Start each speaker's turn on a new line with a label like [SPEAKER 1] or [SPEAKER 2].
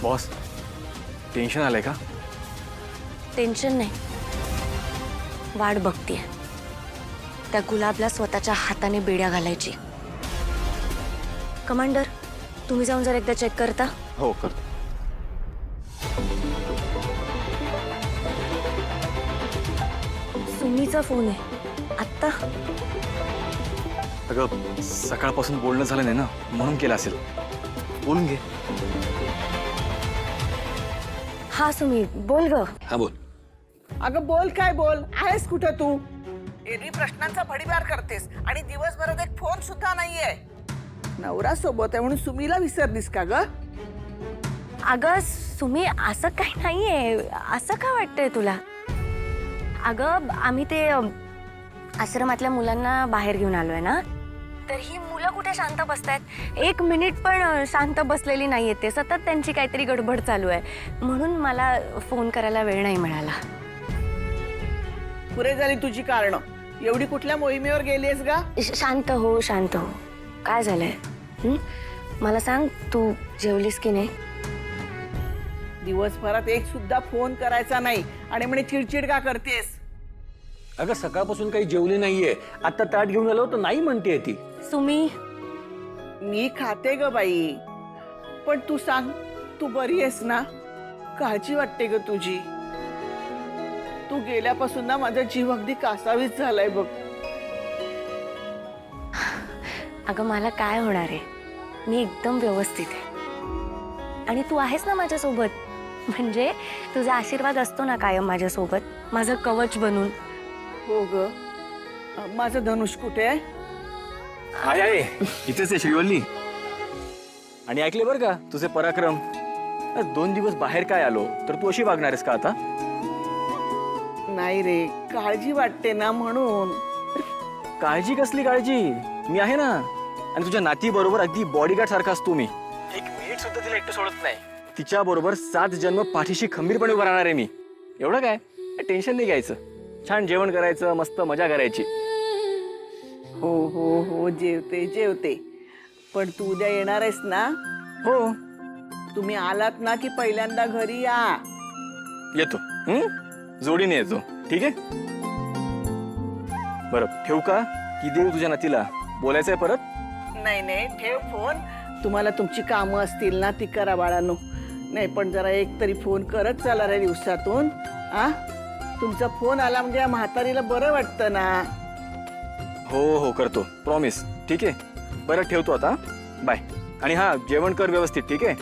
[SPEAKER 1] Boss, tension आलंय का?
[SPEAKER 2] Tension नाही, वाट बघतीये त्या गुलाबला स्वतःच्या हाताने बेड्या घालायची. कमांडर, तुम्ही जाऊन जर एकदा चेक करता.
[SPEAKER 1] हो करतो.
[SPEAKER 2] सुमीचा फोन आहे आत्ता.
[SPEAKER 1] अगं सकाळपासून बोलणं झालं नाही ना, म्हणून केलं असेल. बोलून घे.
[SPEAKER 2] हा सुमी, बोल ग.
[SPEAKER 1] हा बोल.
[SPEAKER 3] अगं बोल, काय बोल, आहेस कुठं तू? एरवी प्रश्नांचा भडीमार करतेस आणि दिवसभरात एक फोन सुद्धा नाहीये. नवरा सोबत आहे म्हणून सुमीला विसरलीस का ग?
[SPEAKER 2] अगं सुमी, असं काही नाहीये. असं का वाटतंय तुला? अगं आम्ही ते आश्रमातल्या मुलांना बाहेर घेऊन आलोय ना, तर ही मुलं कुठे शांत बसतायत? एक मिनिट पण शांत बसलेली नाहीये. ते सतत त्यांची काहीतरी गडबड चालू आहे, म्हणून मला फोन करायला वेळ नाही मिळाला.
[SPEAKER 3] पुरे झाली तुझी कारणं. एवढी कुठल्या मोहिमेवर गेलीस गा?
[SPEAKER 2] शांत हो, शांत हो. काय झालंय? मला सांग, तू जेवलीस की नाही?
[SPEAKER 3] दिवसभरात एक सुद्धा फोन करायचा नाही आणि म्हणे चिडचिड का करतेस?
[SPEAKER 4] अगं सकाळपासून काही जेवली नाहीये. आता ताट घेऊन आलो तर नाही म्हणते ती.
[SPEAKER 2] सुमी,
[SPEAKER 3] मी खाते ग बाई, पण तू सांग, तू बरी आहेस ना? काळजी वाटते ग तुझी. तू गेल्यापासून ना माझा जीव अगदी कासावीस झालाय बघ.
[SPEAKER 2] अगं मला काय होणार आहे? मी एकदम व्यवस्थित आहे आणि तू आहेस ना माझ्यासोबत. म्हणजे तुझा आशीर्वाद असतो ना कायम माझ्यासोबत, माझं कवच बनून.
[SPEAKER 3] हो ग. माझं धनुष कुठे आहे?
[SPEAKER 1] आहे इथेच आहे श्रीवल्ली. आणि ऐकले बरं का तुझे पराक्रम. 2 दिवस बाहेर काय आलो तर तू अशी वागणार आहेस का आता?
[SPEAKER 3] नाही रे, काळजी वाटते ना म्हणून.
[SPEAKER 1] काळजी कसली काळजी? मी आहे ना. आणि तुझ्या नाती बरोबर अगदी बॉडीगार्ड सारखा असतो मी. एक मिनिट सुद्धा तिला एकटं सोडत नाही. तिच्या बरोबर 7 जन्म पाठीशी खंबीरपणे उभा राहणार आहे मी. एवढं काय, टेन्शन नाही घ्यायचं. छान जेवण करायचं, मस्त मजा करायची.
[SPEAKER 3] हो हो हो, जेवते जेवते. पण तू उद्या येणार आहेस ना?
[SPEAKER 1] हो
[SPEAKER 3] तुम्ही आलात ना की पहिल्यांदा घरी या.
[SPEAKER 1] येतो. जोडीने येतो. ठीक आहे. बरं ठेवू का की देऊ तुझ्या नातीला? बोलायचंय परत?
[SPEAKER 3] नाही नाही, ठेव फोन. तुम्हाला तुमची कामं असतील ना ती करा बाळांनो. नाही पण जरा एक तरी फोन करत चला रे दिवसातून. तुमचा फोन आला म्हणजे या म्हातारीला बरं वाटतं ना.
[SPEAKER 1] हो हो करतो, प्रॉमिस. ठीक आहे. बरं ठेवतो आता. बाय. आणि हा, जेवण कर व्यवस्थित. ठीक आहे.